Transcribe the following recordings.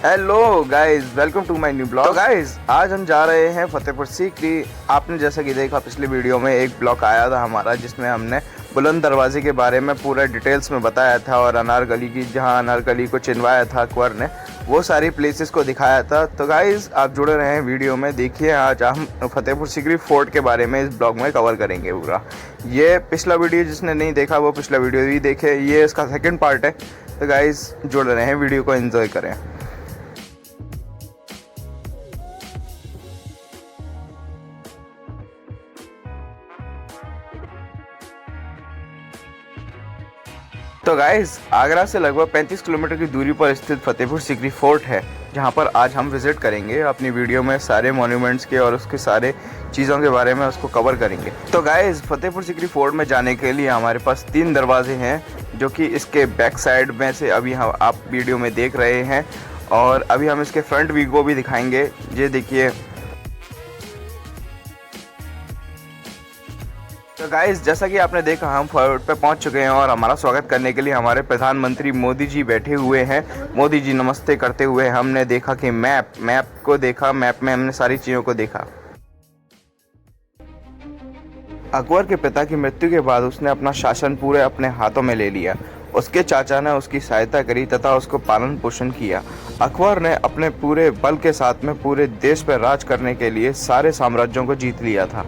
Hello guys, welcome to my new blog. तो guys, आज हम जा रहे हैं फतेहपुर सीकरी। आपने जैसा कि देखा पिछली वीडियो में एक ब्लॉग आया था हमारा, जिसमें हमने बुलंद दरवाजे के बारे में पूरा डिटेल्स में बताया था और अनारकली की, जहां अनारकली को चिनवाया था अकबर ने, वो सारी प्लेसेस को दिखाया था। तो गाइस, आप जुड़े रहे हैं वीडियो में। देखिए, आज हम फतेहपुर सीकरी फोर्ट के बारे में इस ब्लॉग में कवर करेंगे पूरा। ये पिछला वीडियो जिसने नहीं देखा वो पिछला वीडियो भी देखे, ये इसका सेकेंड पार्ट है। तो गाइस, जुड़े रहे हैं, वीडियो को एंजॉय करें। तो गाइस, आगरा से लगभग 35 किलोमीटर की दूरी पर स्थित फतेहपुर सीकरी फोर्ट है, जहां पर आज हम विजिट करेंगे। अपनी वीडियो में सारे मॉन्यूमेंट्स के और उसके सारे चीज़ों के बारे में उसको कवर करेंगे। तो गाइस, फतेहपुर सीकरी फोर्ट में जाने के लिए हमारे पास 3 दरवाजे हैं, जो कि इसके बैक साइड में से अभी हम आप वीडियो में देख रहे हैं, और अभी हम इसके फ्रंट व्यू को भी दिखाएंगे। ये देखिए। तो गाइस, जैसा कि आपने देखा, हम फोर्ट पे पहुंच चुके हैं और हमारा स्वागत करने के लिए हमारे प्रधानमंत्री मोदी जी बैठे हुए हैं। मोदी जी नमस्ते करते हुए हमने देखा कि मैप को देखा, मैप में हमने सारी चीज़ों को देखा। अकबर के पिता की मृत्यु के बाद उसने अपना शासन पूरे अपने हाथों में ले लिया। उसके चाचा ने उसकी सहायता करी तथा उसको पालन पोषण किया। अकबर ने अपने पूरे बल के साथ में पूरे देश पर राज करने के लिए सारे साम्राज्यों को जीत लिया था।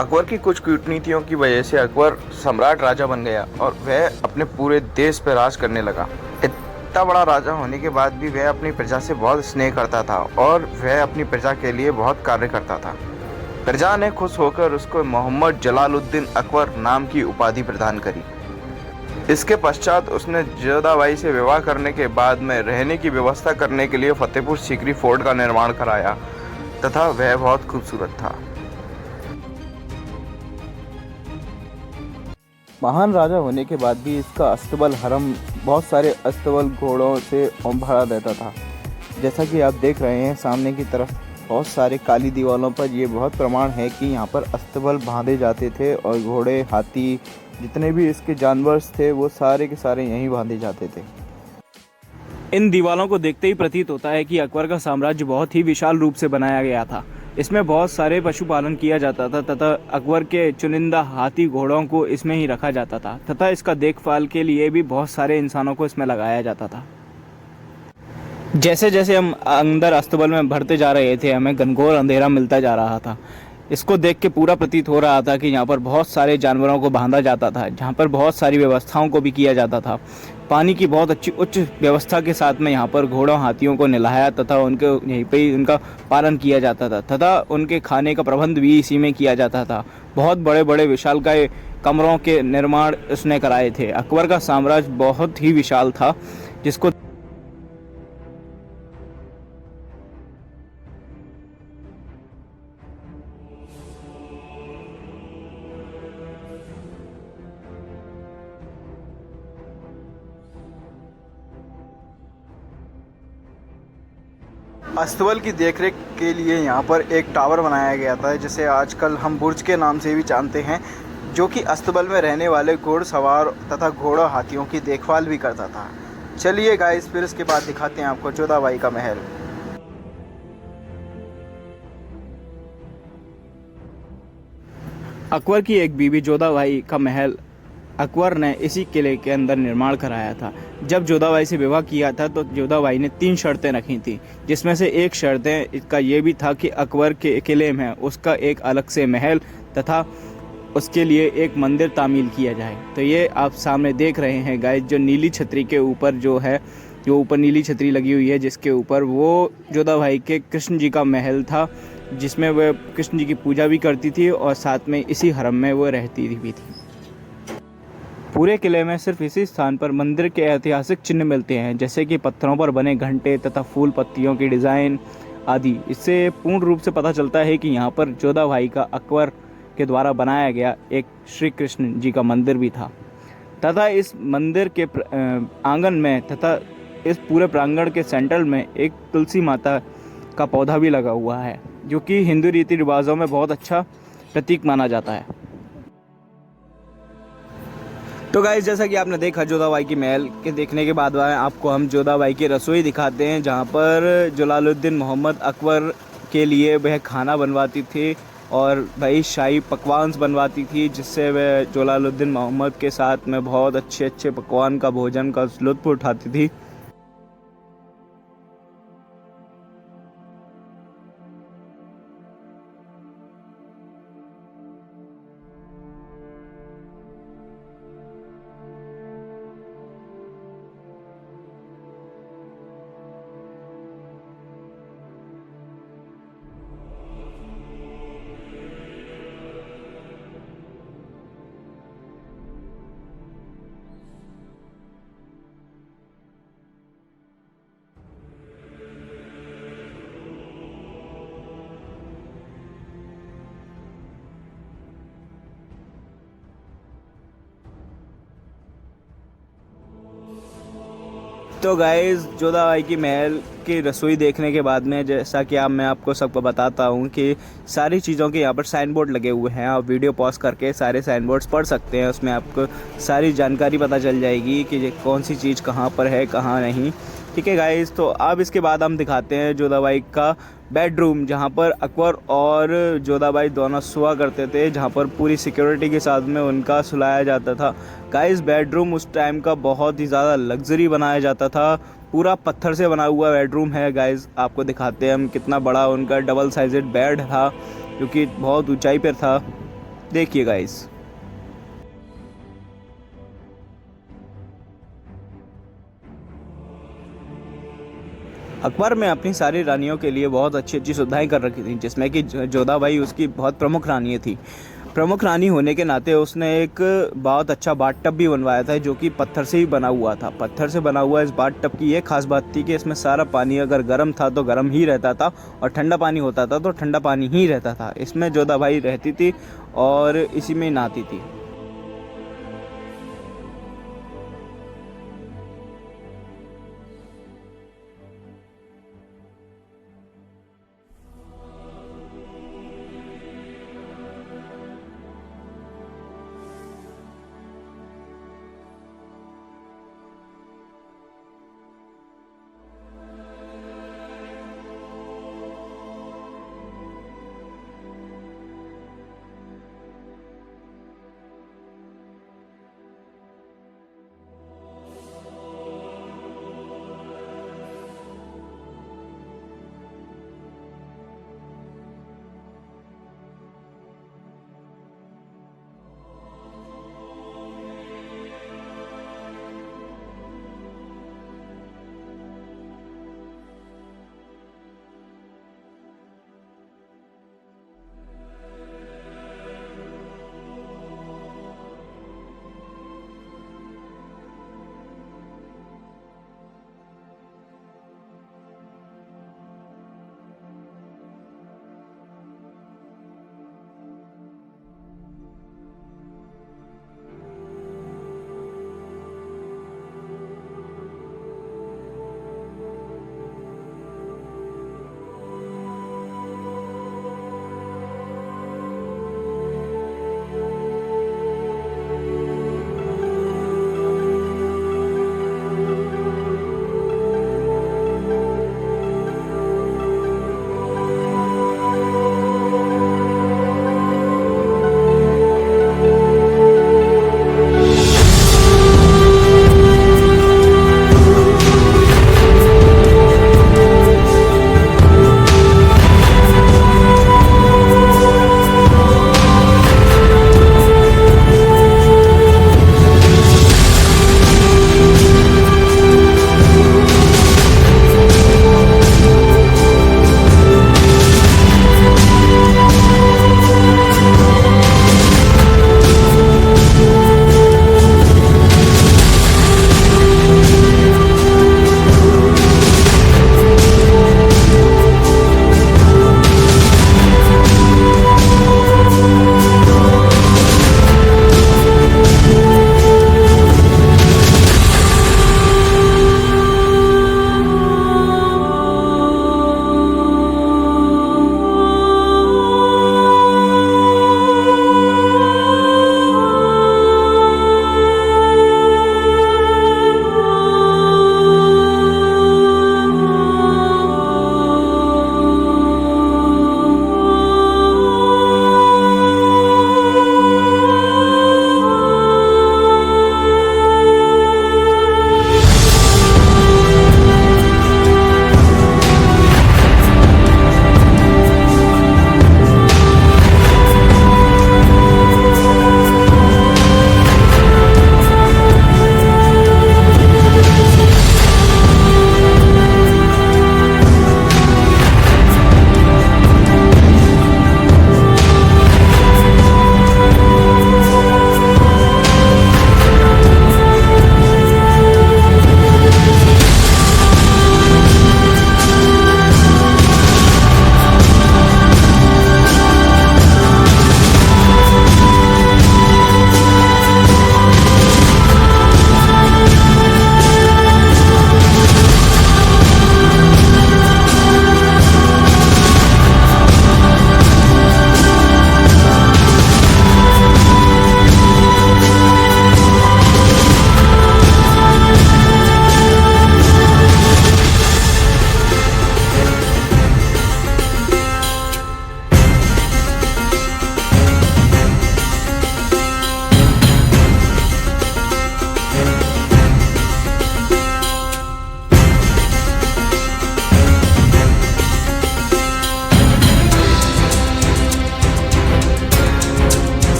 अकबर की कुछ कूटनीतियों की वजह से अकबर सम्राट राजा बन गया और वह अपने पूरे देश पर राज करने लगा। इतना बड़ा राजा होने के बाद भी वह अपनी प्रजा से बहुत स्नेह करता था और वह अपनी प्रजा के लिए बहुत कार्य करता था। प्रजा ने खुश होकर उसको मोहम्मद जलालुद्दीन अकबर नाम की उपाधि प्रदान करी। इसके पश्चात उसने जोधाबाई से विवाह करने के बाद में रहने की व्यवस्था करने के लिए फतेहपुर सीकरी फोर्ट का निर्माण कराया तथा वह बहुत खूबसूरत था। महान राजा होने के बाद भी इसका अस्तबल हरम बहुत सारे अस्तबल घोड़ों से भरा रहता था। जैसा कि आप देख रहे हैं सामने की तरफ बहुत सारे काली दीवारों पर ये बहुत प्रमाण है कि यहाँ पर अस्तबल बांधे जाते थे और घोड़े, हाथी, जितने भी इसके जानवर थे वो सारे के सारे यहीं बांधे जाते थे। इन दीवारों को देखते ही प्रतीत होता है कि अकबर का साम्राज्य बहुत ही विशाल रूप से बनाया गया था। इसमें बहुत सारे पशुपालन किया जाता था तथा अकबर के चुनिंदा हाथी घोड़ों को इसमें ही रखा जाता था तथा इसका देखभाल के लिए भी बहुत सारे इंसानों को इसमें लगाया जाता था। जैसे जैसे हम अंदर अस्तबल में भरते जा रहे थे, हमें घनघोर अंधेरा मिलता जा रहा था। इसको देख के पूरा प्रतीत हो रहा था कि यहाँ पर बहुत सारे जानवरों को बांधा जाता था, जहाँ पर बहुत सारी व्यवस्थाओं को भी किया जाता था। पानी की बहुत अच्छी उच्च व्यवस्था के साथ में यहाँ पर घोड़ों, हाथियों को नहलाया तथा उनके यहीं पे ही उनका पालन किया जाता था तथा उनके खाने का प्रबंध भी इसी में किया जाता था। बहुत बड़े बड़े विशालकाय कमरों के निर्माण उसने कराए थे। अकबर का साम्राज्य बहुत ही विशाल था, जिसको अस्तबल की देखरेख के लिए यहाँ पर एक टावर बनाया गया था, जिसे आजकल हम बुर्ज के नाम से भी जानते हैं, जो कि अस्तबल में रहने वाले घोड़सवार तथा घोड़ा हाथियों की देखभाल भी करता था। चलिए गाइस, फिर इसके बाद दिखाते हैं आपको जोधाबाई का महल। अकबर की एक बीवी जोधाबाई का महल अकबर ने इसी किले के अंदर निर्माण कराया था। जब जोधाबाई से विवाह किया था तो जोधाबाई ने 3 शर्तें रखी थी, जिसमें से एक शर्तें इसका ये भी था कि अकबर के किले में उसका एक अलग से महल तथा उसके लिए एक मंदिर तामील किया जाए। तो ये आप सामने देख रहे हैं गाइस, जो नीली छतरी के ऊपर जो ऊपर नीली छतरी लगी हुई है, जिसके ऊपर वो जोधाबाई के कृष्ण जी का महल था, जिसमें वह कृष्ण जी की पूजा भी करती थी और साथ में इसी हरम में वो रहती भी थी। पूरे किले में सिर्फ इसी स्थान पर मंदिर के ऐतिहासिक चिन्ह मिलते हैं, जैसे कि पत्थरों पर बने घंटे तथा फूल पत्तियों की डिज़ाइन आदि। इससे पूर्ण रूप से पता चलता है कि यहाँ पर जोधाबाई का अकबर के द्वारा बनाया गया एक श्री कृष्ण जी का मंदिर भी था तथा इस मंदिर के आंगन में तथा इस पूरे प्रांगण के सेंटर में एक तुलसी माता का पौधा भी लगा हुआ है, जो कि हिंदू रीति रिवाजों में बहुत अच्छा प्रतीक माना जाता है। तो गाइस, जैसा कि आपने देखा जोधाबाई की महल के देखने के बाद आपको हम जोधाबाई की रसोई दिखाते हैं, जहां पर जलालुद्दीन मोहम्मद अकबर के लिए वह खाना बनवाती थी और भाई शाही पकवान बनवाती थी, जिससे वह जलालुद्दीन मोहम्मद के साथ में बहुत अच्छे अच्छे पकवान का भोजन का लुत्फ़ उठाती थी। तो गाइस, जोधाबाई की महल की रसोई देखने के बाद में, जैसा कि मैं आपको सबको बताता हूँ कि सारी चीज़ों के यहाँ पर साइन बोर्ड लगे हुए हैं। आप वीडियो पॉज करके सारे साइन बोर्ड्स पढ़ सकते हैं। उसमें आपको सारी जानकारी पता चल जाएगी कि ये कौन सी चीज़ कहाँ पर है, कहाँ नहीं। ठीक है गाइस, तो अब इसके बाद हम दिखाते हैं जोधाबाई का बेडरूम, जहाँ पर अकबर और जोधाबाई दोनों सोया करते थे, जहाँ पर पूरी सिक्योरिटी के साथ में उनका सुलाया जाता था। गाइस, बेडरूम उस टाइम का बहुत ही ज़्यादा लग्जरी बनाया जाता था। पूरा पत्थर से बना हुआ बेडरूम है। गाइस, आपको दिखाते हैं हम कितना बड़ा उनका डबल साइजेड बेड था, जो कि बहुत ऊंचाई पर था। देखिए गाइस। अकबर में अपनी सारी रानियों के लिए बहुत अच्छी अच्छी सुविधाएं कर रखी थी, जिसमें कि जोधाबाई उसकी बहुत प्रमुख रानी थी। प्रमुख रानी होने के नाते उसने एक बहुत अच्छा बाथ टब भी बनवाया था, जो कि पत्थर से ही बना हुआ था। पत्थर से बना हुआ इस बाथ टब की ये खास बात थी कि इसमें सारा पानी अगर गर्म था तो गर्म ही रहता था, और ठंडा पानी होता था तो ठंडा पानी ही रहता था। इसमें जोधाबाई रहती थी और इसी में नहाती थी।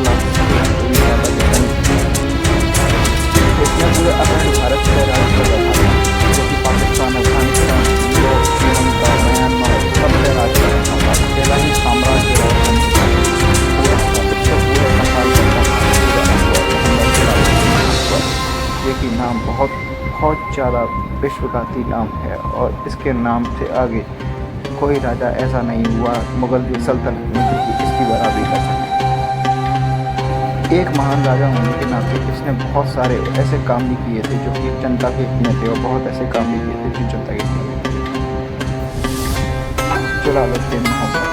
लाख पूरी पाकिस्तान इसने पूरे अखंड भारत पर राज कर रखा था, जो कि पाकिस्तान, अफगानिस्तान, यूरोप, श्रीलंका, म्यांमार सब पे राज कर रखा था। अकेला ही साम्राज्य राजधानी पूरा पूरे संभाल करता था पूरा मोहम्मद अकबर, ये कि नाम बहुत ज़्यादा विश्वघाती नाम है और इसके नाम से आगे कोई राजा ऐसा नहीं हुआ मुगल की सल्तनत में जो कि इसकी बराबरी कर सके। एक महान राजा होने के नाते इसने बहुत सारे ऐसे काम भी किए थे जो कि जनता के हित में थे और बहुत ऐसे काम भी किए थे जो जनता के हित में थे। जलालुद्दीन मोहम्मद